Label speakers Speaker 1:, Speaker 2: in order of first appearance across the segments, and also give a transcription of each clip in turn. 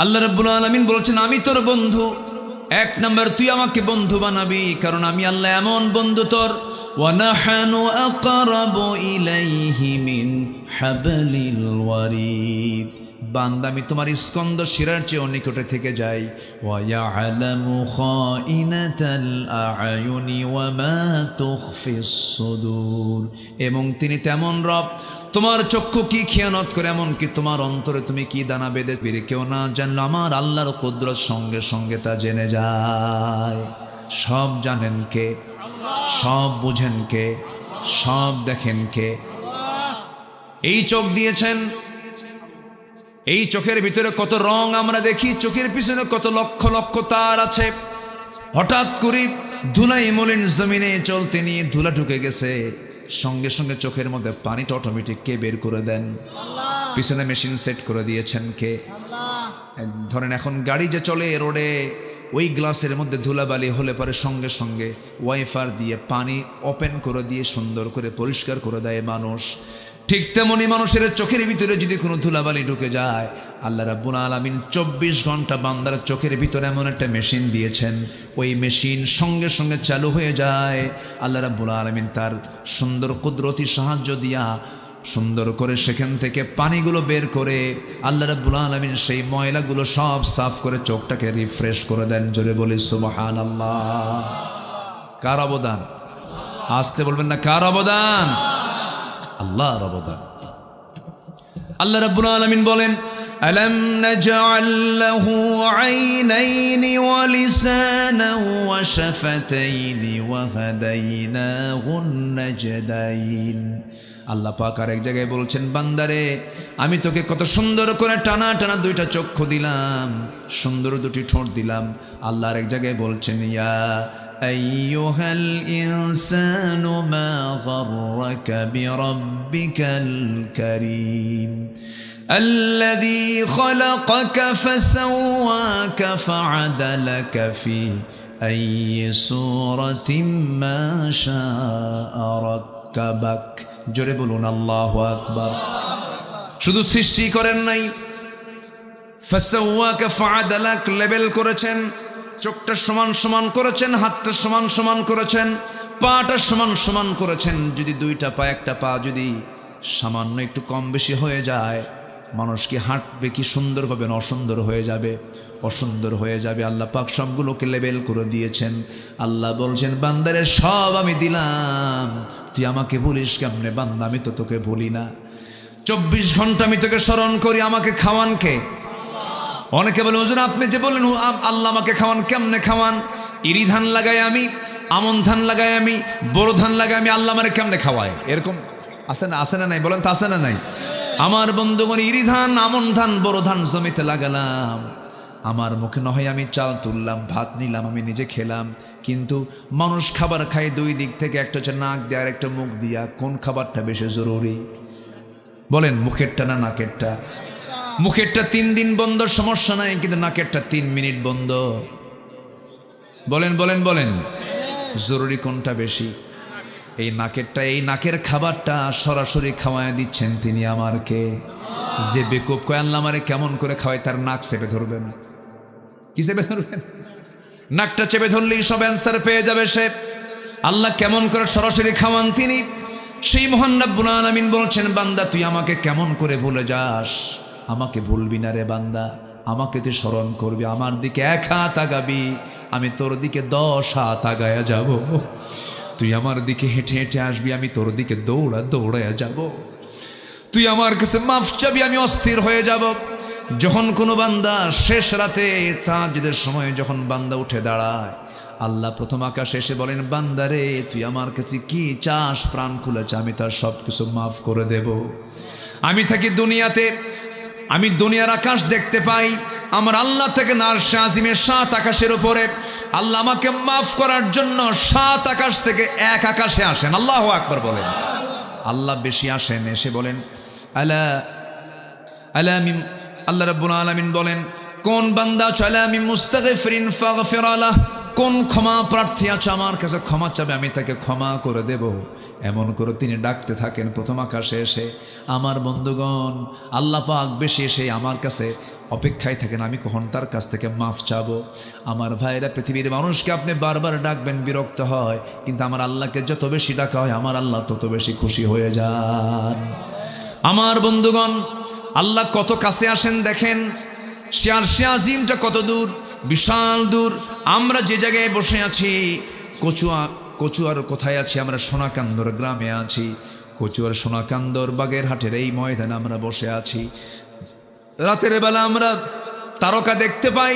Speaker 1: আল্লাহ রাব্বুল আলামিন বলছেন আমি তোর বন্ধু। এক নাম্বার তুই আমাকে বন্ধু বানাবি, কারণ আমি আল্লাহ এমন বন্ধু তোর। ওয়া নাহানু আকরাবু ইলাইহি মিন হাবলিল ওয়ারিদ, বান্দা আমি তোমার স্কন্দ শিরার চেয়ে নিকটে থেকে যাই। ওয়া ইয়ালামু খাইনাতাল আ'য়ুনি ওয়া মা তুখফিস সুদূর, এবং তিনি তেমন রব তোমার চক্ষু কি খেয়ানত করে, এমনকি তোমার অন্তরে তুমি কি দানা বেঁধে কেউ না জানলো আমার আল্লাহর কুদরত সঙ্গে সঙ্গে তা জেনে যায়। সব জানেন কে? সব বুঝেন কে? সব দেখেন কে? এই চোখ দিয়েছেন, এই চোখের ভিতরে কত রং আমরা দেখি, চোখের পিছনে কত লক্ষ লক্ষ তার আছে। হঠাৎ করে ধুলাই মলিন জমিনে চলতে নিয়ে ধুলা ঢুকে গেছে, সঙ্গে সঙ্গে চোখের মধ্যে পানিটা অটোমেটিক কে বের করে দেন? পিছনে মেশিন সেট করে দিয়েছেন কে? ধরেন এখন গাড়ি যে চলে রোডে, ওই গ্লাসের মধ্যে ধুলাবালি হলে পরে সঙ্গে সঙ্গে ওয়াইফার দিয়ে পানি ওপেন করে দিয়ে সুন্দর করে পরিষ্কার করে দেয় মানুষ। ঠিক তেমনি মানুষের চোখের ভিতরে যদি কোনো ধুলাবালি ঢুকে যায়, আল্লাহ রাব্বুল আলামিন 24 ঘন্টা বান্দার চোখের ভিতরে এমন একটা মেশিন দিয়েছেন, ওই মেশিন সঙ্গে সঙ্গে চালু হয়ে যায়। আল্লাহ রাব্বুল আলামিন তার সুন্দর কুদরতি সাহায্য দিয়া সুন্দর করে সেখান থেকে পানিগুলো বের করে আল্লাহ রাব্বুল আলামিন সেই ময়লাগুলো সব সাফ করে চোখটাকে রিফ্রেশ করে দেন। জোরে বলি সুবহানাল্লাহ। কার অবদান? আসতে বলবেন না, কার অবদান? আল্লাহর অবদান। আল্লাহ রাব্বুল আলামিন বলেন আলাম নাজআল লাহু আইনাইনি ওয়া লিসানান ওয়া শাফাতাইনি ওয়া হাদাইনাহুন নাজদাইন। আল্লাহ পাক আর এক জায়গায় বলছেন বান্দারে আমি তোকে কত সুন্দর করে টানা টানা দুইটা চক্ষু দিলাম, সুন্দর দুটি ঠোঁট দিলাম। আল্লাহ আর এক জায়গায় বলছেন ইয়া আইয়ুহাল ইনসানু মা গাররাকা বিরাব্বিকাল কারীম الذي خلقك فسواك فعدلك في أي صورة ما شاء ركبك। জোরে বলুন আল্লাহু আকবার। শুধু সৃষ্টি করেন নাই, ফাসাওয়াকা ফাআদালাক, লেভেল করেছেন, চোখটা সমান সমান করেছেন, হাতটা সমান সমান করেছেন, পাটা সমান সমান করেছেন। যদি দুইটা পা একটা পা যদি সামান্য একটু কম বেশি হয়ে যায়, মানুষ কি হাঁটবে কি সুন্দরভাবে? না, অসুন্দর হয়ে যাবে, অসুন্দর হয়ে যাবে। আল্লাহ পাক সবগুলোকে লেবেল করে দিয়েছেন। আল্লাহ বলছেন বান্দারে সব আমি দিলাম, তুই আমাকে বলিস কেমনে? বান্দা আমি তো তোকে বলি না, 24 ঘন্টা আমি তোকে স্মরণ করি। আমাকে খাওয়ান কে? অনেকে বলে হুজুর আপনি যে বলেন আল্লাহ আমাকে খাওয়ান, কেমনে খাওয়ান? ইরি ধান লাগাই আমি, আমন ধান লাগাই আমি, বড় ধান লাগাই আমি, আল্লাহ আমারে কেমনে খাওয়ায়? এরকম আছে না? আছে না নাই? বলেন তো আছে না নাই? আমার বন্ধুগণ ইরি ধান, আমন ধান, বড় ধান জমিতে লাগালাম, আমার মুখে নয় আমি চাল তুললাম, ভাত নিলাম, আমি নিজে খেলাম, কিন্তু মানুষ খাবার খায় দুই দিক থেকে, একটা হচ্ছে নাক দিয়ে আর একটা মুখ দিয়া। কোন খাবারটা বেশি জরুরি বলেন? মুখেরটা না নাকেরটা? মুখেরটা 3 দিন বন্ধ সমস্যা নাই, কিন্তু নাকেরটা 3 মিনিট বন্ধ। বলেন বলেন বলেন, জরুরি কোনটা বেশি? এই নাকেরটা। এই নাকের খাবারটা সরাসরি খাওয়ায় দিচ্ছেন তিনি আমারকে। যে বেকুব কয় আল্লাহ আমারে কেমন করে খাওয়ায়, তার নাক চেপে ধরবেন। কি চেপে ধরবেন? নাকটা চেপে ধরলেই সব অ্যান্সার পেয়ে যাবে সে। আল্লাহ কেমন করে সরাসরি খাওয়ান তিনি। সেই মহান রব্বুল আলামিন বলছেন বান্দা তুই আমাকে কেমন করে ভুলে যাস? আমাকে ভুলবি না রে বান্দা, আমাকে তুই স্মরণ করবি, আমার দিকে 1 হাত আগাবি, আমি তোর দিকে 10 হাত আগায়া যাব। তুই আমার দিকে হেঁটে হেঁটে আসবি, আমি তোর দিকে দৌড়ায়া যাব। তুই আমার কাছে মাফ চাবি, আমি অস্থির হয়ে যাব। যখন কোনো বান্দা শেষ রাতে তাহাজ্জুদের সময় যখন বান্দা উঠে দাঁড়ায়, আল্লাহ প্রথম আকাশে এসে বলেন বান্দারে তুই আমার কাছে কি চাস? প্রাণ খুলেছে, আমি তার সব কিছু মাফ করে দেব। আমি থাকি দুনিয়াতে, আমি দুনিয়ার আকাশ দেখতে পাই, আমার আল্লাহ থেকে আরশে আজিমের 7 আকাশের উপরে। আল্লাহ আমাকে মাফ করার জন্য 7 আকাশ থেকে 1 আকাশে আসেন। আল্লাহু আকবার বলেন। আল্লাহ বেশি আসেন, এসে বলেন আলা আলামিন। আল্লাহ রাব্বুল আলামিন বলেন কোন বান্দা চালা আমি মুস্তাগফিরিন ফাগফির আলাহ, কোন ক্ষমা প্রার্থী আছে আমার কাছে ক্ষমা চাবে, আমি তাকে ক্ষমা করে দেব। এমন করে তিনি ডাকতে থাকেন প্রথম আকাশে এসে। আমার বন্ধুগণ, আল্লাহ পাক বেশি এসে আমার কাছে অপেক্ষায় থাকেন আমি কখন তার কাছ থেকে মাফ চাবো। আমার ভাইরা, পৃথিবীর মানুষকে আপনি বারবার ডাকবেন, বিরক্ত হয়, কিন্তু আমার আল্লাহকে যত বেশি ডাকা হয় আমার আল্লাহ তত বেশি খুশি হয়ে যান। আমার বন্ধুগণ, আল্লাহ কত কাছে আসেন দেখেন। আরশে আজিমটা কত দূর, বিশাল দূর। আমরা যে জায়গায় বসে আছি, কচুয়ার কোথায় আছি? আমরা সোনাকান্দর গ্রামে আছি। কচুয়ার সোনাকান্দর বাগেরহাটের এই ময়দানে আমরা বসে আছি। রাতের বেলা আমরা তারকা দেখতে পাই,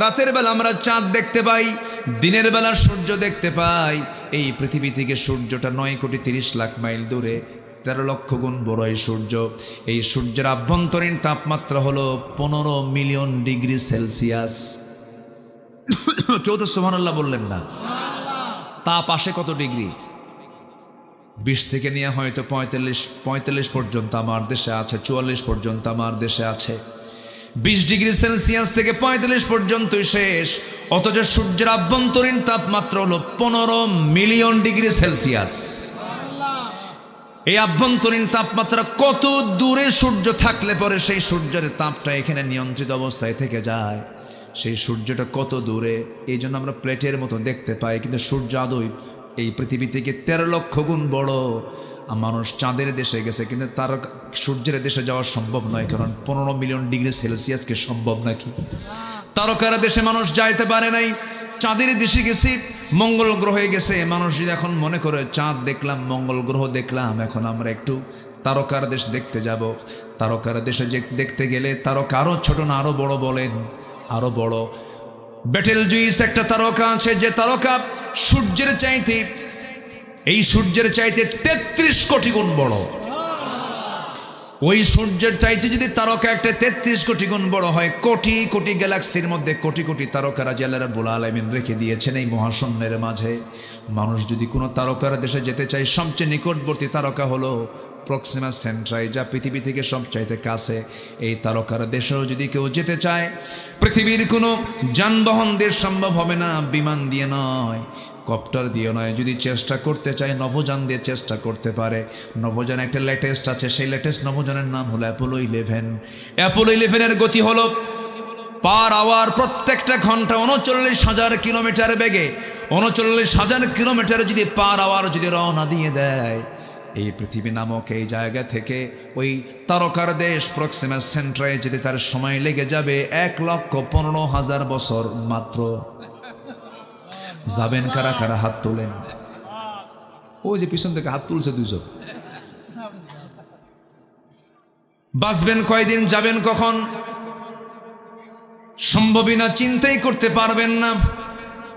Speaker 1: রাতের বেলা আমরা চাঁদ দেখতে পাই, দিনের বেলা সূর্য দেখতে পাই। এই পৃথিবী থেকে সূর্যটা 9,30,00,000 মাইল দূরে, 13 লক্ষ গুণ বড় এই সূর্য। এই সূর্যের আভ্যন্তরীণ তাপমাত্রা হলো 15 মিলিয়ন ডিগ্রি সেলসিয়াস। কেউ তো সুবহানাল্লাহ বললেন না। তাপ আসে কত ডিগ্রি? 20 থেকে নিয়ে হয়তো 45 পর্যন্ত আমার দেশে আছে, 44 পর্যন্ত আমার দেশে আছে। 20 ডিগ্রি সেলসিয়াস থেকে 45 পর্যন্তই শেষ। অথচ সূর্যের আভ্যন্তরীণ তাপমাত্রা হলো 15 মিলিয়ন ডিগ্রি সেলসিয়াস। এই আভ্যন্তরীণ তাপমাত্রা কত দূরে সূর্য থাকলে পরে সেই সূর্যের তাপটা এখানে নিয়ন্ত্রিত অবস্থায় থেকে যায়। সেই সূর্যটা কত দূরে, এই জন্য আমরা প্লেটের মতো দেখতে পাই, কিন্তু সূর্য আদৌ এই পৃথিবী থেকে 13 লক্ষ গুণ বড়। মানুষ চাঁদের দেশে গেছে, কিন্তু তার সূর্যের দেশে যাওয়া সম্ভব নয়, কারণ 15 মিলিয়ন ডিগ্রি সেলসিয়াসকে সম্ভব নাকি? তারকার দেশে মানুষ যাইতে পারে নাই। চাঁদের দেশে গেছি, মঙ্গল গ্রহে গেছে মানুষ। যদি এখন মনে করে চাঁদ দেখলাম, মঙ্গল গ্রহ দেখলাম, এখন আমরা একটু তারকার দেশ দেখতে যাব। তারকার দেশে দেখতে গেলে তারকা আরো ছোট না আরো বড়? বলেন, আরো বড়। বেটেল জুইস একটা তারকা আছে, যে তারকা সূর্যের চাইতে, এই সূর্যের চাইতে 33 কোটি গুণ বড়। ওই সূর্যের চাইতে যদি তারকা একটা 33 কোটি গুণ বড় হয়, কোটি কোটি গ্যালাক্সির মধ্যে কোটি কোটি তারকারা আল্লাহ রাব্বুল আলামিন রেখে দিয়েছেন এই মহাশূন্যের মাঝে। মানুষ যদি কোনো তারকার দেশে যেতে চায়, সবচেয়ে নিকটবর্তী তারকা হলো প্রক্সিমা সেন্ট্রাই, যা পৃথিবী থেকে সবচাইতে কাছে। এই তারকার দেশেও যদি কেউ যেতে চায়, পৃথিবীর কোনো যানবাহন দিয়ে সম্ভব হবে না, বিমান দিয়ে নয়, কপ্টার দিয়ে নয়। যদি চেষ্টা করতে চায়, নভোযান দিয়ে চেষ্টা করতে পারে। নভোযান একটা লেটেস্ট আছে, সেই লেটেস্ট নভোযানের নাম হলো অ্যাপোলো 11। অ্যাপোলো 11-এর গতি হলো পার আওয়ার, প্রত্যেকটা ঘন্টা 39,000 কিলোমিটার বেগে। 39,000 কিলোমিটার যদি পার আওয়ার যদি রওনা দিয়ে দেয়, এই পৃথিবী নামক এই জায়গা থেকে ওই তারকার দেশ প্রক্সিমা সেন্ট্রায় যেতে তার সময় লেগে যাবে 1,15,000 বছর মাত্র। যাবেন কারা কারা? হাত তোলেন। ওই যে পিছন থেকে হাত তুলছে 2 জন। বাঁচবেন কয়দিন, যাবেন কখন? সম্ভবই না, চিন্তাই করতে পারবেন না।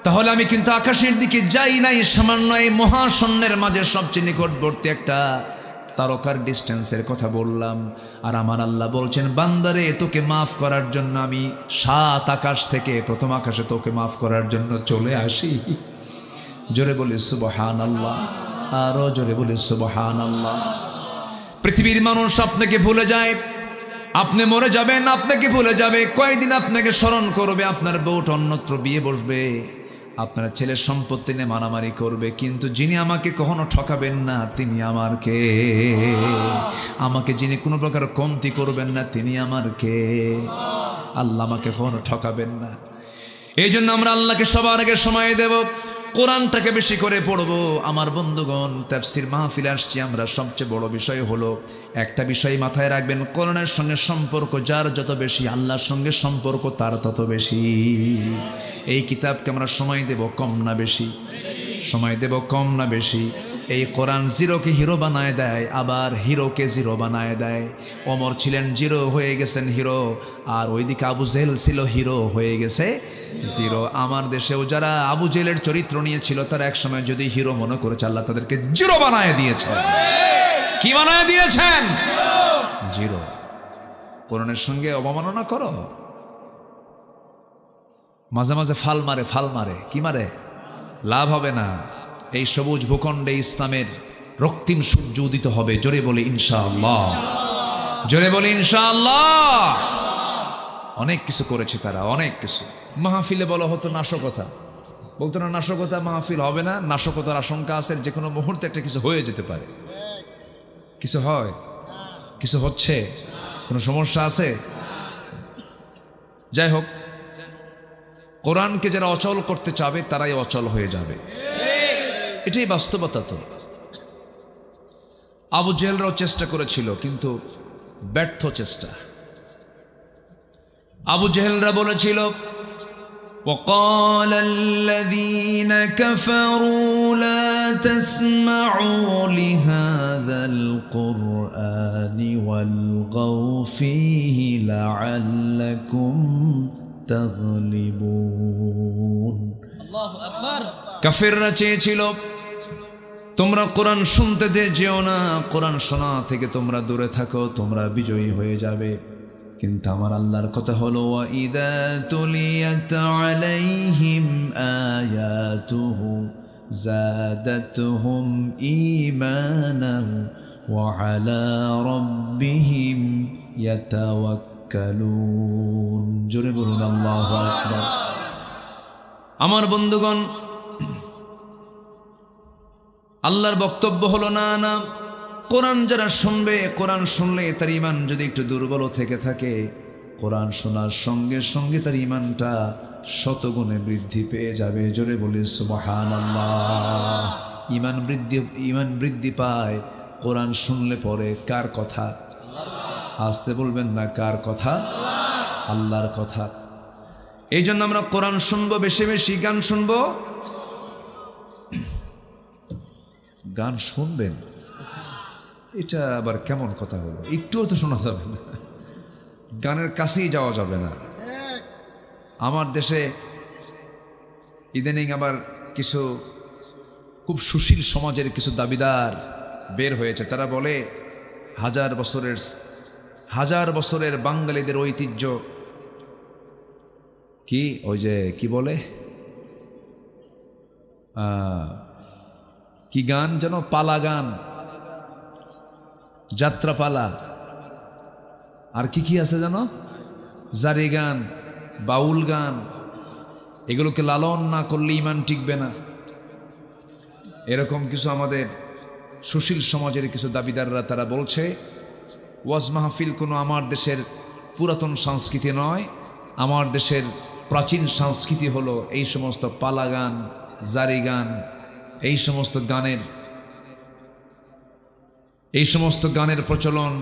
Speaker 1: তাহলে আমি কিন্তু আকাশের দিকে যাই নাই, সামান্য এই মহাশূন্যের মাঝে সবচেয়ে নিকটবর্তী একটা তারকার ডিস্টেন্সের কথা বললাম। আর আমার আল্লাহ বলছেন, বান্দারে তোকে মাফ করার জন্য আমি 7 আকাশ থেকে প্রথম আকাশে তোকে মাফ করার জন্য চলে আসি। জোরে বলি সুবহানাল্লাহ, আরো জোরে বলি সুবহানাল্লাহ। পৃথিবীর মানুষ আপনাকে ভুলে যায়, আপনি মরে যাবেন, আপনাকে ভুলে যাবে, কয়েকদিন আপনাকে স্মরণ করবে, আপনার বউটা অন্যত্র বিয়ে বসবে, আপনার ছেলের সম্পত্তি নিয়ে মারামারি করবে, কিন্তু যিনি আমাকে কখনো ঠকাবেন না তিনি আমার কে? আমাকে যিনি কোনো প্রকার কমতি করবেন না তিনি আমার কে? আল্লাহ আমাকে কখনো ঠকাবেন না। এই জন্য আমরা আল্লাহকে সবার আগে সময় দেব, কোরআনটাকে বেশি করে পড়বো। আমার বন্ধুগণ, তাফসীর মাহফিলে আসছি আমরা, সবচেয়ে বড় বিষয় হলো একটা বিষয় মাথায় রাখবেন, কোরআনের সঙ্গে সম্পর্ক যার যত বেশি, আল্লাহর সঙ্গে সম্পর্ক তার তত বেশি। এই কিতাবকে আমরা সময় দেব কম না বেশি? সময় দেব কম না বেশি? এই কোরআন জিরোকে হিরো বানায় দেয়, আবার হিরোকে জিরো বানায় দেয়। ওমর ছিলেন জিরো, হয়ে গেছেন হিরো, আর ওইদিকে আবু জেহেল ছিল হিরো, হয়ে গেছে জিরো। আমার দেশেও যারা আবু জেহেলের চরিত্র নিয়েছিল, তারা একসময় যদি হিরো মনে করেছে, আল্লাহ তাদেরকে জিরো বানায় দিয়েছেন। কি বানায় দিয়েছেন? জিরো। কোরআনের সঙ্গে অবমাননা করো, মাঝে মাঝে ফাল মারে, কি মারে? লাভ হবে না। এই সবুজ ভূখণ্ডে ইসলামের রক্তিম সূর্য উদিত হবে। জোরে বলে ইনশাআল্লাহ, জোরে বলে ইনশাআল্লাহ। অনেক কিছু করেছে তারা, অনেক কিছু। মাহফিলে বলা হতো নাশকতা, বলতো না নাশকতা মাহফিল হবে না, নাশকতার আশঙ্কা আছে, যে কোনো মুহূর্তে একটা কিছু হয়ে যেতে পারে। কিছু হয়, কিছু হচ্ছে, কোনো সমস্যা আছে? যাই হোক, কোরআনকে যারা অচল করতে চাবে তারাই অচল হয়ে যাবে, এটাই বাস্তবতা। তো আবু জেহেলরাও চেষ্টা করেছিল, কিন্তু ব্যর্থ চেষ্টা। আবু জেহেলরা বলেছিল, وقال الذين كفروا لا تسمعوا لهذا القرآن والغوا فيه لعلكم تغلبون। الله أكبر। কাফেররা চেয়েছিল তোমরা কোরআন শুনতে যেও না, কোরআন শোনা থেকে তোমরা দূরে থাকো, তোমরা বিজয়ী হয়ে যাবে। কিন্তু আমার আল্লাহর কথা হলো, ওয়াইদা তুলিয়াত আলাইহিম আয়াতুহু যাদাতুহুম ঈমানান ওয়া আলা রাব্বিহিম ইয়াতাওয়াক্কালুন। জোরে বলুন আল্লাহু আকবার। আমার বন্ধুগণ, আল্লাহর বক্তব্য হলো, না না, কোরআন যারা শুনবে, কোরআন শুনলে তার ঈমান যদি একটু দুর্বল থেকে থাকে, কোরআন শোনার সঙ্গে সঙ্গে তার ঈমানটা শতগুণে বৃদ্ধি পেয়ে যাবে। জোরে বলি সুবহানাল্লাহ। ঈমান বৃদ্ধি পায় কোরআন শুনলে পরে। কার কথা? আসতে বলবেন না, কার কথা? আল্লাহর কথা। এই জন্য আমরা কোরআন শুনবো, বেশি বেশি গান শুনবো। গান শুনবেন, এটা আবার কেমন কথা হলো? একটুও তো শোনা যাবে না, গানের কাছেই যাওয়া যাবে না। আমার দেশে ইদানিং আবার কিছু খুব সুশীল সমাজের কিছু দাবিদার বের হয়েছে। তারা বলে হাজার বছরের বাঙালিদের ঐতিহ্য কি, ওই যে কি বলে, কি গান যেন, পালা গান, যাত্রাপালা, আর কি কি আছে যেন, জারি গান, বাউল গান, এগুলোকে লালন না করলে ঈমান টিকবে না। এরকম কিছু আমাদের সুশীল সমাজের কিছু দাবিদাররা তারা বলছে, ওয়াজ মাহফিল কোনো আমার দেশের পুরাতন সংস্কৃতি নয়, আমার দেশের প্রাচীন সংস্কৃতি হলো এই সমস্ত পালা গান, জারি গান, এই সমস্ত গানের প্রচলন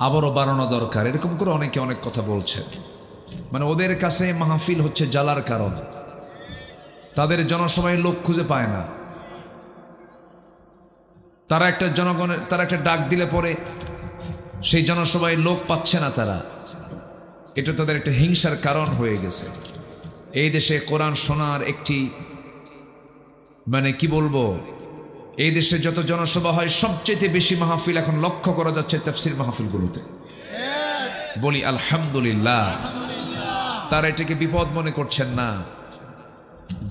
Speaker 1: আবারও বাড়ানো দরকার। এরকম করে অনেকে অনেক কথা বলছে। মানে ওদের কাছে মাহফিল হচ্ছে জ্বালার কারণ। তাদের জনসভায় লোক খুঁজে পায় না। তারা একটা ডাক দিলে পরে সেই জনসভায় লোক পাচ্ছে না তারা। এটা তাদের একটা হিংসার কারণ হয়ে গেছে। এই দেশে কোরআন শোনার একটি, মানে কি বলবো, এই দেশে যত জনসভা হয় সবচেয়ে বেশি মাহফিল এখন লক্ষ্য করা যাচ্ছে তাফসীর মাহফিলগুলোতে। বলি আলহামদুলিল্লাহ। তারা এটাকে বিপদ মনে করছেন না।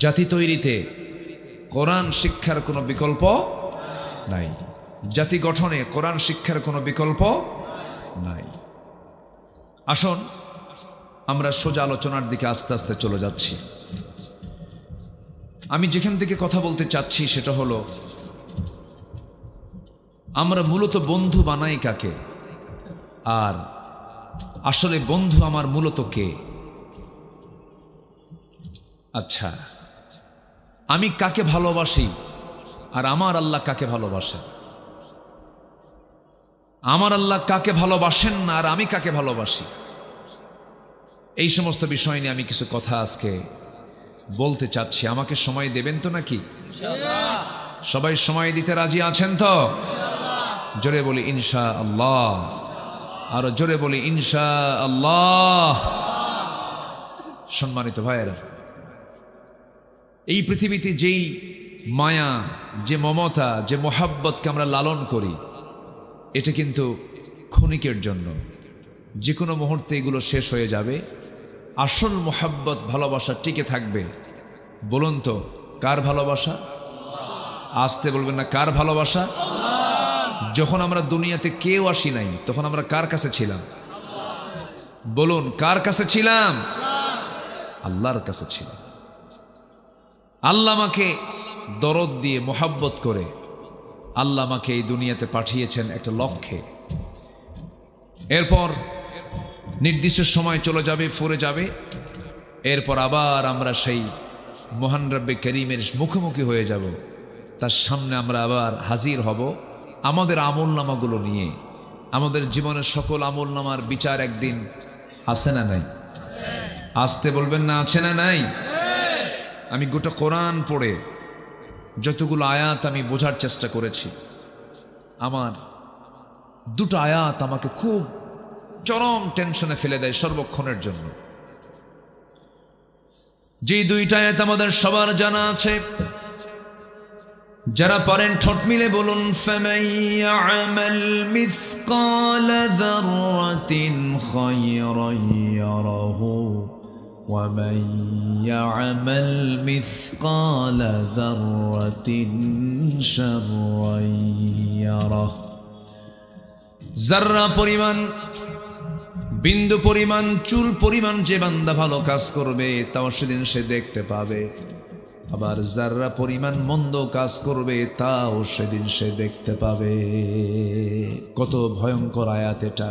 Speaker 1: জাতি তৈরিতে কোরআন শিক্ষার কোনো বিকল্প নাই, জাতি গঠনে কোরআন শিক্ষার কোনো বিকল্প নাই। আসুন আমরা সোজা আলোচনার দিকে আস্তে আস্তে চলে যাচ্ছি। আমি যেখান থেকে কথা বলতে চাচ্ছি সেটা হলো, আমরা মূলত বন্ধু বানাই কাকে, আর আসলে বন্ধু আমার মূলত কে? আচ্ছা, আমি কাকে ভালোবাসি আর আমার আল্লাহ কাকে ভালোবাসেন? আমার আল্লাহ কাকে ভালোবাসেন না আর আমি কাকে ভালোবাসি? এই সমস্ত বিষয় নিয়ে আমি কিছু কথা আজকে বলতে চাচ্ছি। আমাকে সময় দেবেন তো নাকি? সবাই সময় দিতে রাজি আছেন তো? জোরে বলি ইনশাআল্লাহ। আরো জোরে বলি ইনশাআল্লাহ। সম্মানিত ভাইয়েরা, এই পৃথিবীতে যেই মায়া, যে মমতা, যে মোহাব্বতকে আমরা লালন করি, এটা কিন্তু ক্ষণিকের জন্য। যে কোনো মুহূর্তে এগুলো শেষ হয়ে যাবে। আসল মোহাব্বত, ভালোবাসা টিকে থাকবে। বলুন তো, কার ভালোবাসা? আসতে বলবেন না, কার ভালোবাসা? যখন আমরা দুনিয়াতে কেউ আসি নাই, তখন আমরা কার কাছে ছিলাম? বলুন, কার কাছে ছিলাম? আল্লাহর কাছে ছিলাম। আল্লাহ আমাকে দরদ দিয়ে মোহাব্বত করে আল্লাহ আমাকে এই দুনিয়াতে পাঠিয়েছেন একটা লক্ষ্যে। এরপর নির্দিষ্ট সময় চলে যাবে, ফুরে যাবে। এরপর আবার আমরা সেই মহান রব্বে করিমের মুখোমুখি হয়ে যাব। তার সামনে আমরা আবার হাজির হব আমাদের আমলনামাগুলো নিয়ে। আমাদের জীবনের সকল আমলনামার বিচার একদিন আছে না নাই? আসতে বলবেন না, আছে না নাই? আমি গোটা কোরআন পড়ে যতগুলো আয়াত আমি বোঝার চেষ্টা করেছি, আমার দুটো আয়াত আমাকে খুব চরম টেনশনে ফেলে দেয় সর্বক্ষণের জন্য। যে দুইটা আয়াত আমাদের সবার জানা আছে, যারা পারেন ঠোঁট মিলে বলুন, ফামান ইয়া'মাল মিসকালা যাররাতিন খায়রান ইয়ারাহু ওয়া মান ইয়া'মাল মিসকালা যাররাতিন শাররান ইয়ারাহু। যাররা পরিমাণ, বিন্দু পরিমাণ, চুল পরিমাণ যে বান্দা ভালো কাজ করবে তাও সেদিন সে দেখতে পাবে, আবার যাররা পরিমাণ মন্দ কাজ করবে তাও সেদিন সে দেখতে পাবে। কত ভয়ঙ্কর আয়াত এটা!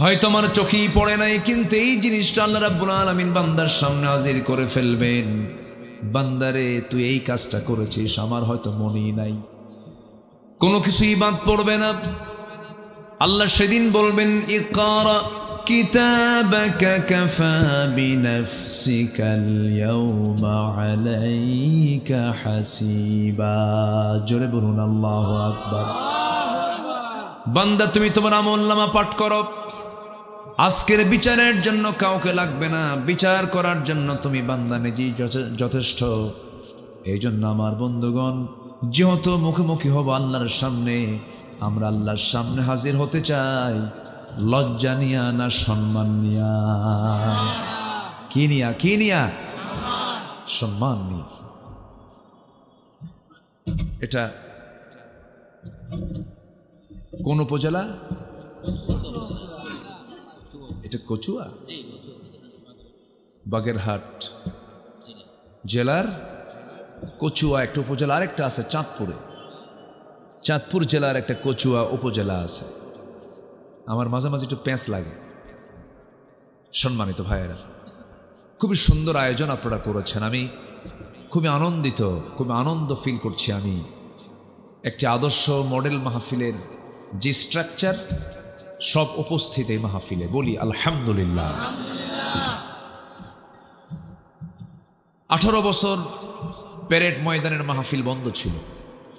Speaker 1: হয়তো আমার চোখেই পড়ে নাই, কিন্তু এই জিনিসটা আল্লাহ রাব্বুল আলামিন বান্দার সামনে হাজির করে ফেলবেন। বান্দারে, তুই এই কাজটা করেছিস, আমার হয়তো মনেই নাই। কোনো কিছুই বাদ পড়বে না। আল্লাহ সেদিন বলবেন, ইকরা কিতাবাকা কাফা বিনাফসিকাল ইয়াওমা আলাইকা হাসিবা। জোরে বলুন আল্লাহু আকবার। বান্দা, তুমি তোমার আমলনামা পাঠ করো। আজকের বিচারের জন্য কাউকে লাগবে না, বিচার করার জন্য তুমি বান্দা নিজেই যথেষ্ট। এই জন্য আমার বন্ধুগণ, যেহেতু মুখোমুখি হব আল্লাহর সামনে, আমরা আল্লাহর সামনে হাজির হতে চাই লজ্জা নিয়া না সম্মান নিয়া? কি নিয়া? কি নিয়া? সম্মান নিয়া। এটা কোন উপজেলা? এটা কচুয়া, বাগেরহাট জেলার কচুয়া একটা উপজেলা। আরেকটা আছে চাঁদপুরে, চাঁদপুর জেলার একটা কচুয়া উপজেলা আছে। আমার মাঝে মাঝে একটু প্যাঁচ লাগে। সম্মানিত ভাইয়েরা, খুবই সুন্দর আয়োজন আপনারা করেছেন। আমি খুবই আনন্দিত, খুবই আনন্দ ফিল করছি। আমি একটি আদর্শ মডেল মাহফিলের যে স্ট্রাকচার, সব উপস্থিত এই মাহফিলে। বলি আলহামদুলিল্লাহ। 18 বছর প্যারেড ময়দানের মাহফিল বন্ধ ছিল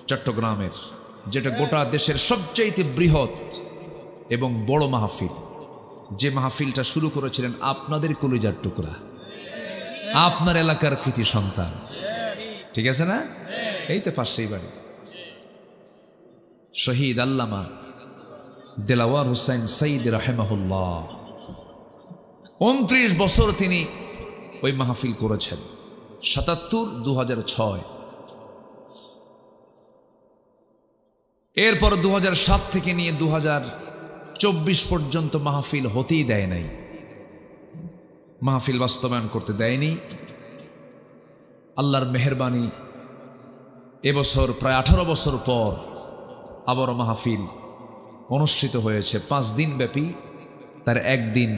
Speaker 1: চট্টগ্রামের, যেটা গোটা দেশের সবচাইতে বৃহৎ এবং বড় মাহফিল। যে মাহফিলটা শুরু করেছিলেন আপনাদের কলিজার টুকরা, আপনার এলাকার কৃতি সন্তান। ঠিক আছে না? এই তো পাশেই বাড়ি, শহীদ আল্লামা দেলাওয়ার হোসেন সঈদ রাহিমাহুল্লাহ। 29 বছর তিনি ওই মাহফিল করেছেন। 77, 2006। এরপর 2007 থেকে নিয়ে 2024 পর্যন্ত মাহফিল হতেই দেয় নাই, মাহফিল বাস্তবায়ন করতে দেয়নি। আল্লাহর মেহেরবানি, এবছর প্রায় 18 বছর পর আবারও মাহফিল অনুষ্ঠিত হয়েছে 5 দিন ব্যাপী। তার একদিন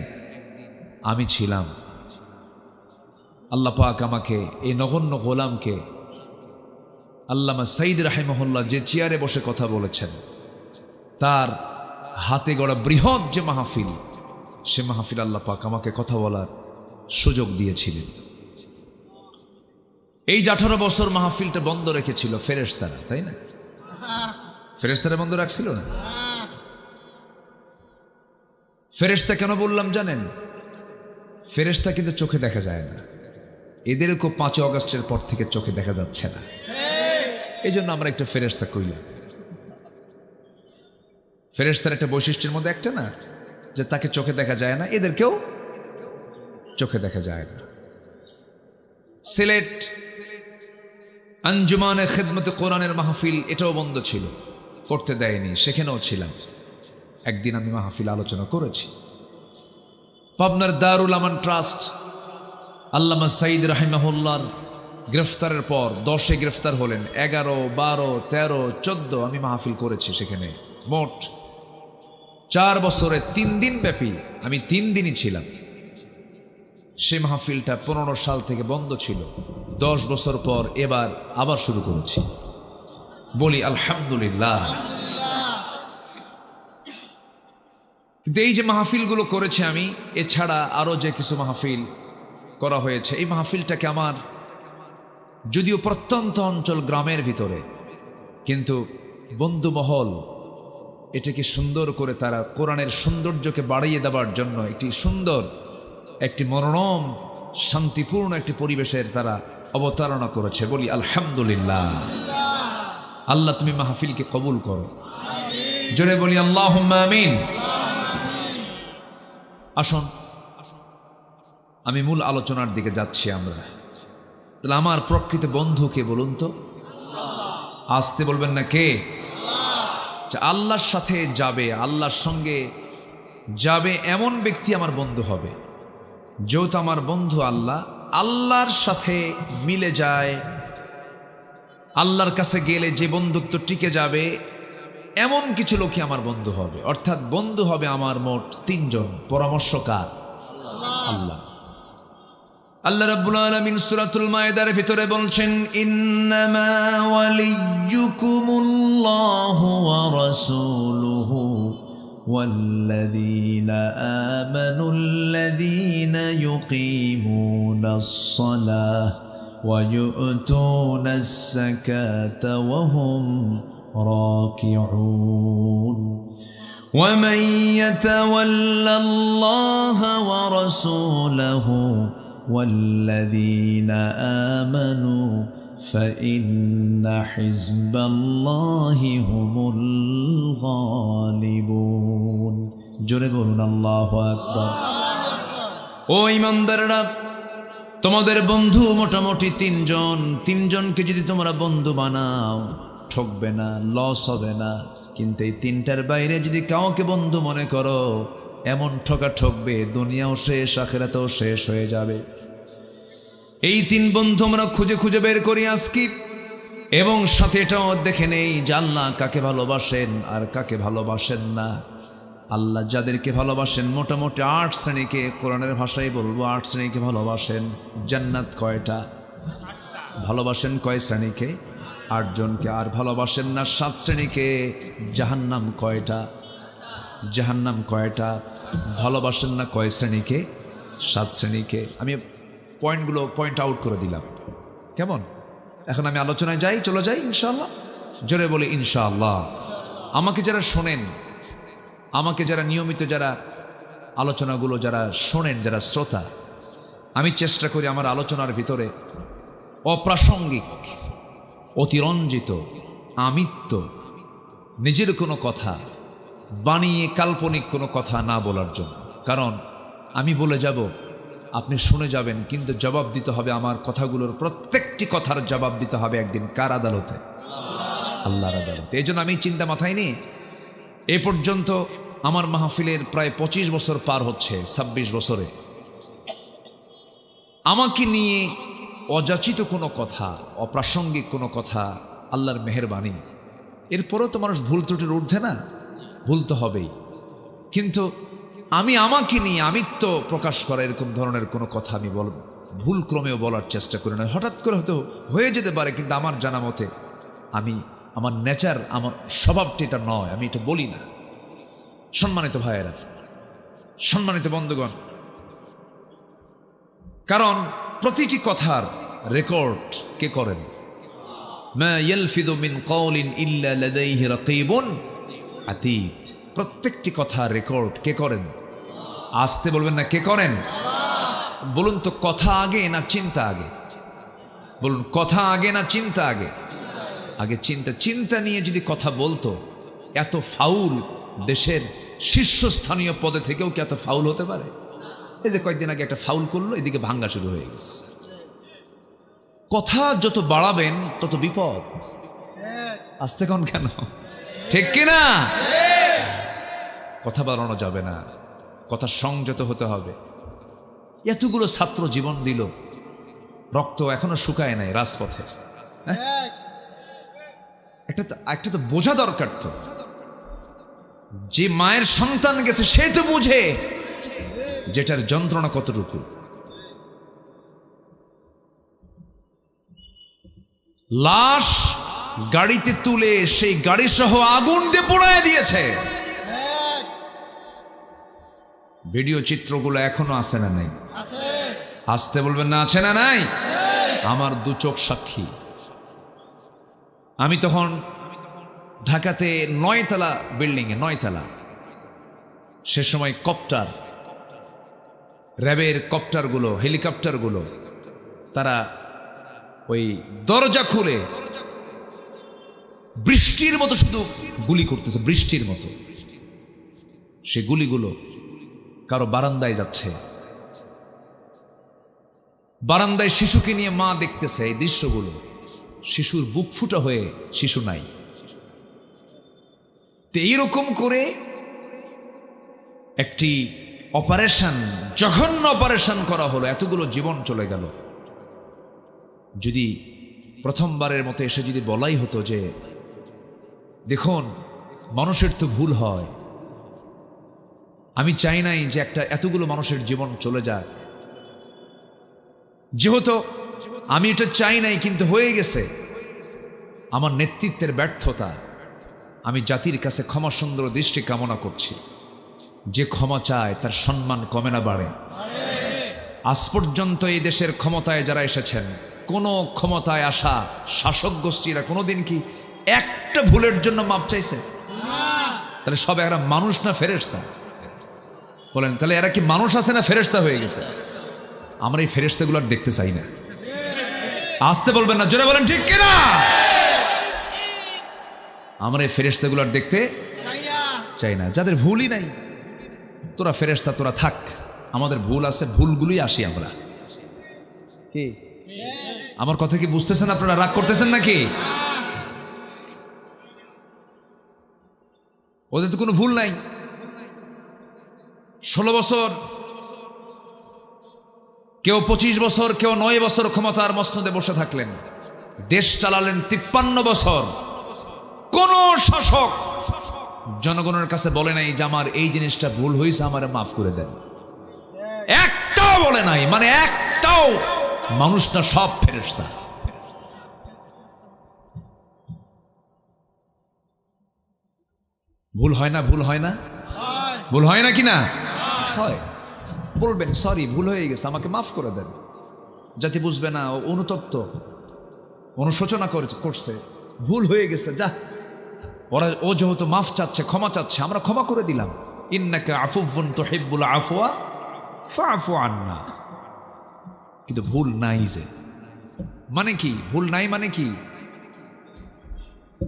Speaker 1: আমি ছিলাম। আল্লাহ পাক আমাকে, এই নগণ্য গোলামকে, আল্লামা সঈদ রাহিমাহুল্লাহ যে চেয়ারে বসে কথা বলেছেন, তার হাতে গড়া বৃহৎ যে মাহফিল, সে মাহফিল আল্লাহ পাক আমাকে কথা বলার সুযোগ দিয়েছিলেন। এই যে 18 বছর মাহফিলটা বন্ধ রেখেছিল ফেরেশতারা, তাই না? ফেরেশতারা বন্ধ রাখছিল না? ফেরেশতা কেন বললাম জানেন? ফেরেশতা কিন্তু চোখে দেখা যায় না, এদেরকে 5 আগস্টের পর থেকে চোখে দেখা যাচ্ছে না। এই জন্য আমরা একটা ফেরেশতা কইলাম। ফেরেশতার একটা বৈশিষ্ট্যের মধ্যে একটা না, যে তাকে চোখে দেখা যায় না, এদেরকেও চোখে দেখা যায় না। সিলেট আঞ্জুমানে খিদমতে কোরআনের মাহফিল, এটাও বন্ধ ছিল, করতে দেয়নি, সেখানেও ছিলাম। একদিন আমি মাহফিল আলোচনা করেছি। পাবনার দারুল আমান ট্রাস্ট আল্লামা সাঈদ রাহিমাহুল্লাহর গ্রেফতারের পর 10-এ গ্রেফতার হলেন, 11, 12, 13, 14 আমি মাহফিল করেছি সেখানে। মোট 4 বছরে 3 দিন ব্যাপী আমি 3 দিনই ছিলাম। সে মাহফিলটা 15 সাল থেকে বন্ধ ছিল, 10 বছর পর এবার আবার শুরু করেছি। বলি আলহামদুলিল্লাহ। কিন্তু এই যে মাহফিলগুলো করেছি আমি, এছাড়া আরো যে কিছু মাহফিল করা হয়েছে, এই মাহফিলটাকে আমার যদিও প্রত্যন্ত অঞ্চল গ্রামের ভিতরে, কিন্তু বন্ধুমহল এটাকে সুন্দর করে তারা কোরআনের সৌন্দর্যকে বাড়িয়ে দেওয়ার জন্য একটি সুন্দর, একটি মনোরম, শান্তিপূর্ণ একটি পরিবেশের তারা অবতারণা করেছে। বলি আলহামদুলিল্লাহ। আল্লাহ তুমি মাহফিলকে কবুল করো, জোরে বলি আল্লাহুম্মা আমিন। আসুন আমি মূল আলোচনার দিকে যাচ্ছি। আমরা তাহলে আমার প্রকৃত বন্ধু কে বলুন তো? আসতে বলবেন না কে? আল্লাহর সাথে যাবে, আল্লাহর সঙ্গে যাবে এমন ব্যক্তি আমার বন্ধু হবে। যেহেতু আমার বন্ধু আল্লাহ, আল্লাহর সাথে মিলে যায়, আল্লাহর কাছে গেলে যে বন্ধুত্ব টিকে যাবে এমন কিছু লোকই আমার বন্ধু হবে। অর্থাৎ বন্ধু হবে আমার মোট 3 জন। পরামর্শকার আল্লাহ। আল্লাহ রাব্বুল আলামিন সূরাতুল মায়েদার ভিতরে বলছেন, ইন্নামা ওয়ালিয়্যুকুমুল্লাহু ওয়া রাসূলুহু ওয়াল্লাযীনা আমানুল্লাযীনা ইউকিমুনাস সালাহ ওয়া ইউ'তুনাস যাকাতা ওয়া হুম রাকিউন ওয়া মান ইয়াতাওয়াল্লাল্লাহা ওয়া রাসূলাহু والذين آمنوا فإن حزب الله هم الغالبون জোরে বলুন আল্লাহু আকবার। ও ঈমানদাররা, তোমাদের বন্ধু মোটামুটি 3 জন। 3 জনকে যদি তোমরা বন্ধু বানাও, ঠকবে না, লস হবে না। কিন্তু এই 3টার বাইরে যদি কাউকে বন্ধু মনে করো, এমন ঠকা ঠকবে, দুনিয়াও শেষ, আখিরাতেও শেষ হয়ে যাবে। এই 3 বন্ধু আমরা খুঁজে খুঁজে বের করি আজকে, এবং সাথে এটাও দেখে নেই যে আল্লাহ কাকে ভালোবাসেন আর কাকে ভালোবাসেন না। আল্লাহ যাদেরকে ভালোবাসেন মোটামুটি 8 শ্রেণীকে, কোরআনের ভাষায় বলবো 8 শ্রেণীকে ভালোবাসেন। জান্নাত কয়টা? ভালোবাসেন কয় শ্রেণীকে? 8 জনকে। আর ভালোবাসেন না 7 শ্রেণীকে। জাহান্নাম কয়টা? জাহান্নাম কয়টা? ভালোবাসেন না কয় শ্রেণীকে? 7 শ্রেণীকে। আমি পয়েন্টগুলো পয়েন্ট আউট করে দিলাম, কেমন? এখন আমি আলোচনায় যাই, চলে যাই ইনশাআল্লাহ। জোরে বলি ইনশাআল্লাহ। আমাকে যারা শোনেন, আমাকে যারা নিয়মিত যারা আলোচনাগুলো যারা শোনেন, যারা শ্রোতা, আমি চেষ্টা করি আমার আলোচনার ভিতরে অপ্রাসঙ্গিক, অতিরঞ্জিত, আমিত্ব, নিজের কোনো কথা বানিয়ে কাল্পনিক কোনো কথা না বলার জন্য। কারণ আমি বলে যাব, আপনি শুনে যাবেন, কিন্তু জবাব দিতে হবে আমার কথাগুলোর প্রত্যেকটি কথার জবাব দিতে হবে একদিন কার আদালতে? আল্লাহর আদালতে। এই জন্য আমি চিন্তা মাথায় নিয়ে এ পর্যন্ত আমার মাহফিলের প্রায় 25 বছর পার হচ্ছে। 26 বছরে আমাকে নিয়ে অযাচিত কোনো কথা, অপ্রাসঙ্গিক কোনো কথা, আল্লাহর মেহেরবানি। এরপরও তো মানুষ ভুল ত্রুটির ঊর্ধ্বে না, ভুল তো হবেই। কিন্তু আমি আমাকে নিয়ে আমিত্ব প্রকাশ করা এরকম ধরনের কোনো কথা আমি ভুল ক্রমেও বলার চেষ্টা করি না। হঠাৎ করে হয়তো হয়ে যেতে পারে, কিন্তু আমার জানা মতে আমার নেচার, আমার স্বভাবটি এটা নয়, আমি এটা বলি না। সম্মানিত ভাইয়েরা, সম্মানিত বন্ধুগণ, কারণ প্রতিটি কথার রেকর্ড কে করেন? মা ইয়ালফিযু মিন কাওলিন ইল্লা লাদাইহি রাকীবুন আতীদ। প্রত্যেকটি কথা রেকর্ড কে করেন? আসতে বলবেন না কে করেন? বলুন তো, কথা আগে না চিন্তা আগে? বলুন, কথা আগে না চিন্তা আগে? আগে চিন্তা। চিন্তা নিয়ে যদি কথা বলতো, এত ফাউল দেশের শীর্ষস্থানীয় পদে থেকেও কি এত ফাউল হতে পারে? এই যে কয়েকদিন আগে একটা ফাউল করলো, এদিকে ভাঙ্গা শুরু হয়ে গেছে। কথা যত বাড়াবেন তত বিপদ। আসতে কোন কেন? ঠিক কিনা? কথা বাড়ানো যাবে না, কথা সংযত হতে হবে। এতগুলো ছাত্র জীবন দিল, রক্ত এখনো শুকায় নাই রাজপথের। একটা তো বোঝা দরকার। তো যে মায়ের সন্তান গেছে সে তো বুঝে যেটার যন্ত্রণা কতটুকু। লাশ গাড়িতে তুলে সেই গাড়ি সহ আগুন দিয়ে পোড়ায় দিয়েছে। ভিডিও চিত্রগুলো এখনো আছে না নাই? আসতে বলবেন না, আছে না নাই? আমার দু চোখ সাক্ষী। আমি তখন ঢাকাতে 9 তলা বিল্ডিংয়ে, 9 তলা, সে সময় কপ্টার, র্যাবের কপ্টারগুলো, হেলিকপ্টারগুলো, তারা ওই দরজা খুলে বৃষ্টির মতো শুধু গুলি করতেছে, বৃষ্টির মতো। সে গুলিগুলো কারো বারান্দায় যাচ্ছে, বারান্দায় শিশুকে নিয়ে মা দেখতেছে এই দৃশ্যগুলো। শিশুর বুক ফুটা হয়ে, শিশু নাই। তো এইরকম করে একটি অপারেশন, জঘন্য অপারেশন করা হলো, এতগুলো জীবন চলে গেল। যদি প্রথমবারের মতো এসে যদি বলাই হতো যে দেখুন মানুষের তো ভুল হয়, আমি চাই নাই যে এতগুলো মানুষের জীবন চলে যাক, যেহেতু আমি এটা চাই নাই কিন্তু হয়ে গেছে, আমার নেতৃত্বের ব্যর্থতা, আমি জাতির কাছে ক্ষমা সুন্দর দৃষ্টি কামনা করছি। যে ক্ষমা চায় তার সম্মান কমে না বাড়ে। আজ পর্যন্ত এই দেশের ক্ষমতায় যারা এসেছেন, কোন ক্ষমতায় আসা শাসক গোষ্ঠীরা কোনোদিন কি একটা ভুলের জন্য মাপ চাইছে? তাহলে সব এরা মানুষ না ফেরেশতা? বলেন, তাহলে এরা কি মানুষ আছে না ফেরেশতা হয়ে গেছে? আমরা এই ফেরেশতাগুলো আর দেখতে চাই না। আসতে বলবেন না, জোরে বলেন ঠিক কিনা? আমরা এই ফেরেশতাগুলো আর দেখতে চাই না, যাদের ভুলই নাই। তোরা ফেরেশতা, তোরা থাক, আমাদের ভুল আছে, ভুলগুলোই আসি আমরা। কি আমার কথা কি বুঝতেছেন আপনারা? রাগ করতেছেন নাকি? ওদের তো কোনো ভুল নাই। 16 বছর, কেউ 25 বছর, কেউ 9 বছর ক্ষমতার মসনদে বসে থাকলেন, দেশ চালালেন 53 বছর। কোন শাসক জনগণের কাছে বলে নাই যে আমার এই জিনিসটা ভুল হয়েছে, আমারে মাফ করে দেন। একটাও বলে নাই, মানে একটাও। মানুষ না, সব ফেরেশতা। ভুল হয় না? ভুল হয় না? ভুল হয় না কিনা? হয়। বলবেন সরি, ভুল হয়ে গেছে, আমাকে মাফ করে দেন। যাতে বুঝবে না অনুতপ্ত, অনুশোচনা করছে, ভুল হয়ে গেছে, যা। ও যেহেতু মাফ চাচ্ছে, ক্ষমা চাচ্ছে, আমরা ক্ষমা করে দিলাম। ইন্নাকা আফুউন তুহিব্বুল আফওয়া ফাফু আন্না। কিন্তু ভুল নাই যে, মানে কি? ভুল নাই মানে কি?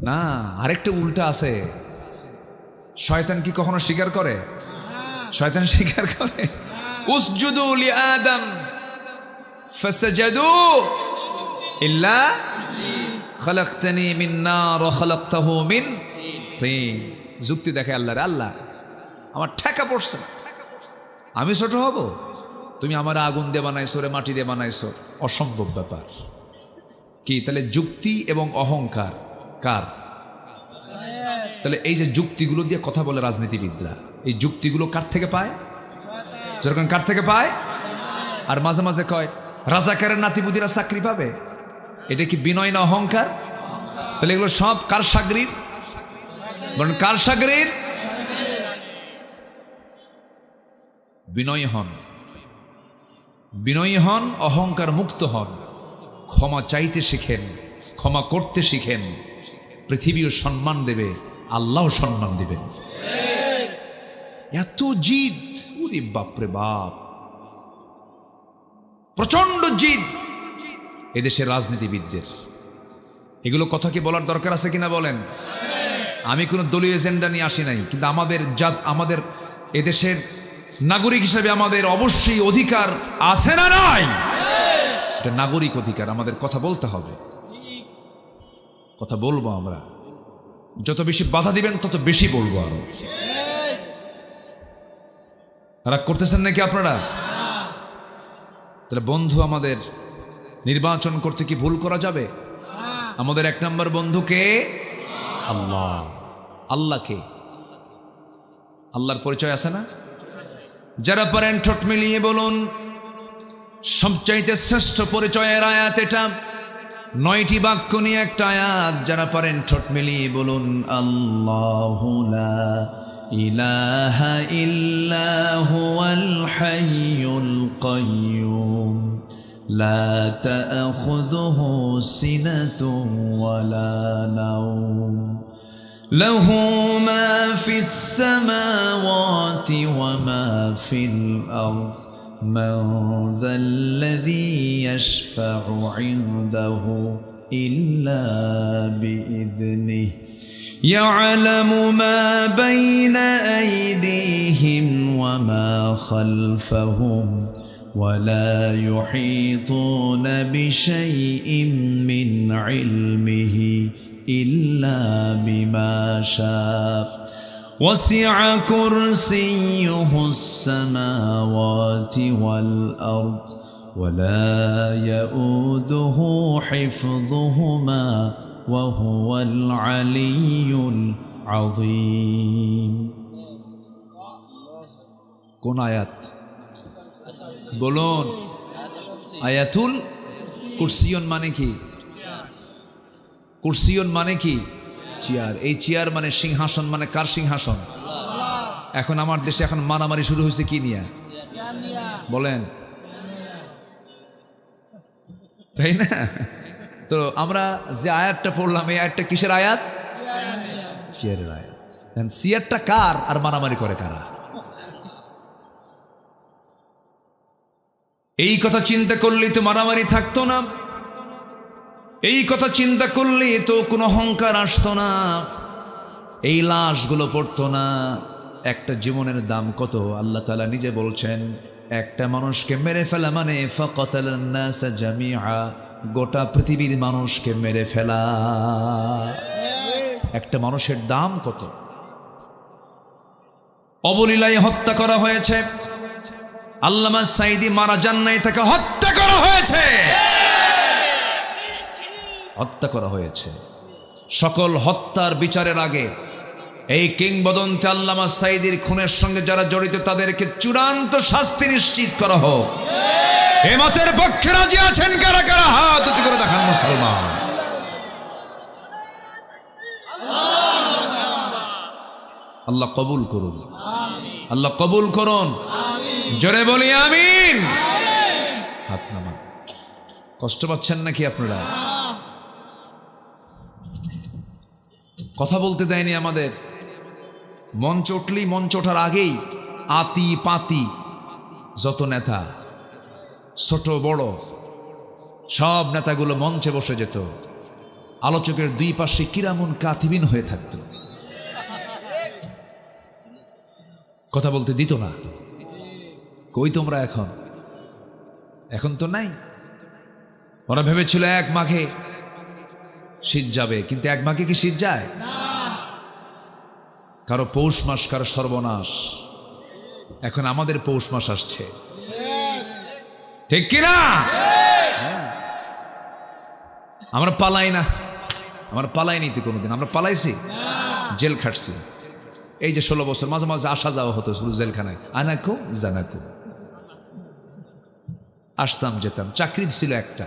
Speaker 1: না, আরেকটা উল্টা আছে। শয়তান কি কখনো স্বীকার করে? শয়তান স্বীকার করে। উসজুদু লিআদম ফাসাজাদু ইল্লা খালাকতানি মিন নার ওয়া খালাকতাহু মিন তিন। যুক্তি দেখে আল্লাহ রে, আল্লাহ আমার ঠেকা পড়ছে, আমি ছোট হব? তুমি আমার আগুন দিয়ে বানাইছো, রে মাটি দিয়ে বানাইছো, অসম্ভব ব্যাপার। কি তাহলে যুক্তি এবং অহংকার কার? তাহলে এই যে যুক্তিগুলো দিয়ে কথা বলে রাজনীতিবিদরা, এই যুক্তিগুলো কার থেকে পায়? যখন কার থেকে পায়? আর মাঝে মাঝে কয় রাজাকারের নাতিপুতিরা চাকরি পাবে। এটা কি বিনয় না অহংকার? তাহলে এগুলো সব কার সাগরিদ? বলেন কার সাগরিদ? বিনয়ী হন, বিনয়ী হন, অহংকার মুক্ত হন, ক্ষমা চাইতে শিখেন, ক্ষমা করতে শিখেন। পৃথিবীও সম্মান দেবে, আল্লাহও সম্মান দিবেন। এত জিদ, ওরে বাপরে বাপ, প্রচন্ড জিদ এদেশের রাজনীতিবিদদের। এগুলো কথা কি বলার দরকার আছে কিনা বলেন? আমি কোনো দলীয় এজেন্ডা নিয়ে আসি নাই, কিন্তু আমাদের এদেশের নাগরিক হিসেবে আমাদের অবশ্যই অধিকার আছে না নাই? এটা নাগরিক অধিকার, আমাদের কথা বলতে হবে, কথা বলবো আমরা। যত বেশি বাধা দিবেন তত বেশি বলবো। আরো রাগ করতেছেন নাকি আপনারা? তাহলে বন্ধু আমাদের নির্বাচন করতে কি ভুল করা যাবে? আমাদের এক নম্বর বন্ধুকে আল্লাহ। আল্লাহকে, আল্লাহর পরিচয় আছে না? যারা পারেন ঠোঁট মিলিয়ে বলুন, সবচাইতে শ্রেষ্ঠ পরিচয়ের আয়াত এটা। 9টি বাক্য নিয়ে একটা আয়াত। যারা পারেন ঠোঁট মিলিয়ে বলুন, আল্লাহু লা ইলাহা ইল্লা হুয়াল হাইয়ুল কাইয়্যুম লা তা'খুযুহু সিনাতুন ওয়ালা নাওম লাহু মা ফিস সামাওয়াতি ওয়া মা ফিল আরদ من ذا الذي يشفع عنده إلا بإذنه يعلم ما بين أيديهم وما خلفهم ولا يحيطون بشيء من علمه إلا بما شاء وسع كرسيه السماوات والأرض ولا يؤوده حفظهما وهو العلي العظيم কোন আয়াত বলুন? আয়াতুল কুরসিয়ন মানে কি? কুরসিয়ন মানে কি? চেয়ার। এই চেয়ার মানে সিংহাসন। মানে কার সিংহাসন? এখন আমার দেশে এখন মারামারি শুরু হয়েছে কি নিয়ে বলেন, তাই না? তো আমরা যে আয়াতটা পড়লাম, এই আয়াতটা কিসের আয়াত? চেয়ারের আয়াত। চেয়ারটা কার আর মারামারি করে কারা? এই কথা চিন্তা করলেই তো মারামারি থাকতো না। এই কথা চিন্তা করলে তো কোনো অহংকার আসতো না, এই লাশগুলো পড়তো না। একটা জীবনের দাম কত? আল্লাহ তাআলা নিজে বলছেন, একটা মানুষকে মেরে ফেলা মানে ফাকাতালান নাসা জামিআ, গোটা পৃথিবীর মানুষকে মেরে ফেলা। একটা মানুষের দাম কত? অবলীলায় হত্যা করা হয়েছে। আল্লামা সাঈদী মারা যান নাই, তাকে হত্যা করা হয়েছে। হত্যা করা হয়েছে। সকল হত্যার বিচারের আগে এই কিংবদন্তি আল্লামা সাঈদীর খুনের সঙ্গে যারা জড়িত তাদেরকে চূড়ান্ত শাস্তি নিশ্চিত করা হোক। এ মতের পক্ষে রাজি আছেন কারা কারা? হাত উঁচু করে দেখান মুসলমান। আল্লাহ কবুল করুন, আল্লাহ কবুল করুন। জোরে বলি আমিন। হাত নামান। কষ্ট পাচ্ছেন নাকি আপনারা? কথা বলতে দেয়নি আমাদের। মঞ্চ উঠলেই, মঞ্চ ওঠার আগেই আতি পাতি যত নেতা, ছোট বড় সব নেতাগুলো মঞ্চে বসে যেত। আলোচকের দুই পাশে কিরামুন কাতিবিন হয়ে থাকতো, কথা বলতে দিত না। কই তোমরা এখন? এখন তো নাই। ওরা ভেবেছিল এক মাঘে শীত যাবে, কিন্তু এক মাঘে কি শীত যায়? কারো পৌষ মাস, কারো সর্বনাশ। এখন আমাদের পৌষ মাস আসছে, ঠিক কিনা? আমরা পালাই না, আমরা পালাইনি তো কোনোদিন। আমরা পালাইছি, জেল খাটছি। এই যে 16 বছর মাঝে মাঝে আসা যাওয়া হতো শুধু জেলখানায়, আনাকো জানাকো, আসতাম যেতাম। চাকরি ছিল একটা,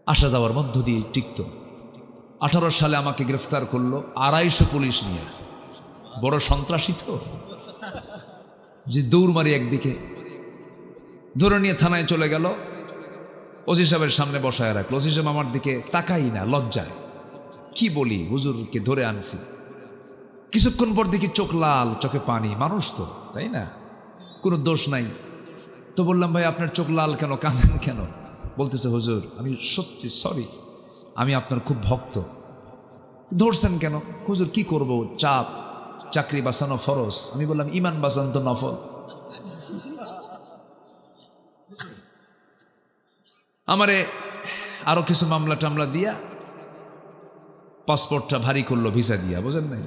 Speaker 1: আসা যাওয়ার মধ্য দিয়ে টিকত। 18 সালে আমাকে গ্রেফতার করলো 250 পুলিশ নিয়ে। বড় সন্ত্রাসী তো, যে দৌড় মারি একদিকে ধরে নিয়ে থানায় চলে গেল। ওসি সাহেবের সামনে বসায় রাখলো। ওসি সাহেব আমার দিকে তাকাই না, লজ্জায়। কি বলি, হুজুরকে ধরে আনছি। কিছুক্ষণ পর দেখি চোখ লাল, চোখে পানি। মানুষ তো, তাই না? কোনো দোষ নাই। তো বললাম, ভাই আপনার চোখ লাল কেন, কাঁদেন কেন? বলতেছে, হুজুর আমি সত্যি সরি, আমি আপনার খুব ভক্ত। ধরছেন কেন? হুজুর কি করব, চাপ, চাকরি বাঁচানো ফরজ। আমি বললাম, ইমান বাঁচান তো নফল। আমারে আরো কিছু মামলা টামলা দিয়া পাসপোর্টটা ভারী করলো, ভিসা দিয়া। বোঝেন নাই?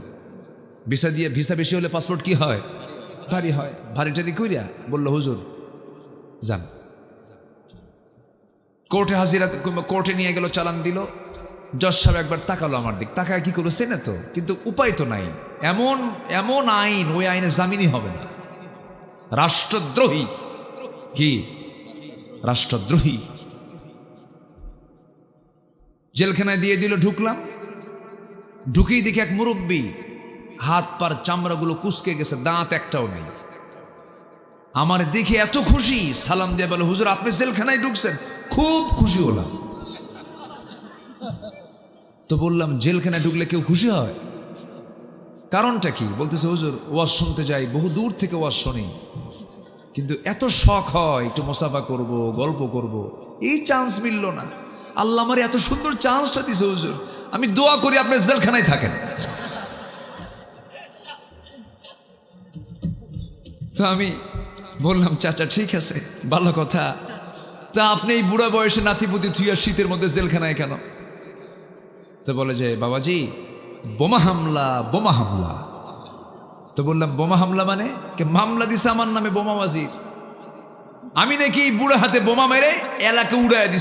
Speaker 1: ভিসা দিয়ে, ভিসা বেশি হলে পাসপোর্ট কি হয়? ভারী হয়। ভারী টারি কইরা বললো, হুজুর যান। কোর্টে হাজিরা, কোর্টে নিয়ে গেল, চালান দিল। জজ সাহেব একবার তাকালো আমার দিক, তাকায় কি করলো চেনে তো, কিন্তু উপায় তো নাই। এমন এমন আইন, ওই আইনে জামিনই হবে না, রাষ্ট্রদ্রোহী। কি রাষ্ট্রদ্রোহী? জেলখানায় দিয়ে দিল। ঢুকলাম, ঢুকেই দেখি এক মুরব্বী, হাত পার চামড়াগুলো কুচকে গেছে, দাঁত একটাও নাই। আমার দেখে এত খুশি, সালাম দিয়ে বলে, হুজুর আপনি জেলখানায় ঢুকছেন? খুব খুশি হলাম। তো বললাম, জেলখানায় ঢুকলে কেউ খুশি হয়? কারণটা কি? বলতেছে, হুজুর ওয়াজ শুনতে যাই, বহু দূর থেকে ওয়াজ শুনি, কিন্তু এত শখ হয় একটু মুসাফা করব, গল্প করব, এই চান্স মিলল না। আল্লাহ আমার এত সুন্দর চান্সটা দিছে হুজুর, আমি দোয়া করি আপনি জেলখানায় থাকেন। তো আমি বললাম, চাচা ঠিক আছে, ভালো কথা, তা আপনি এই বুড়া বয়সে নাতিপুতি থুইয়া শীতের মধ্যে জেলখানায় কেন? তো বলে যে, বাবাজি বোমা হামলা, বোমা হামলা। তো বললাম, বোমা হামলা মানে? কে মামলা দিছে আমার নামে বোমাবাজির, আমি নাকি বুড়া হাতে বোমা মেরে এলাকা উড়াইয়া দিছি।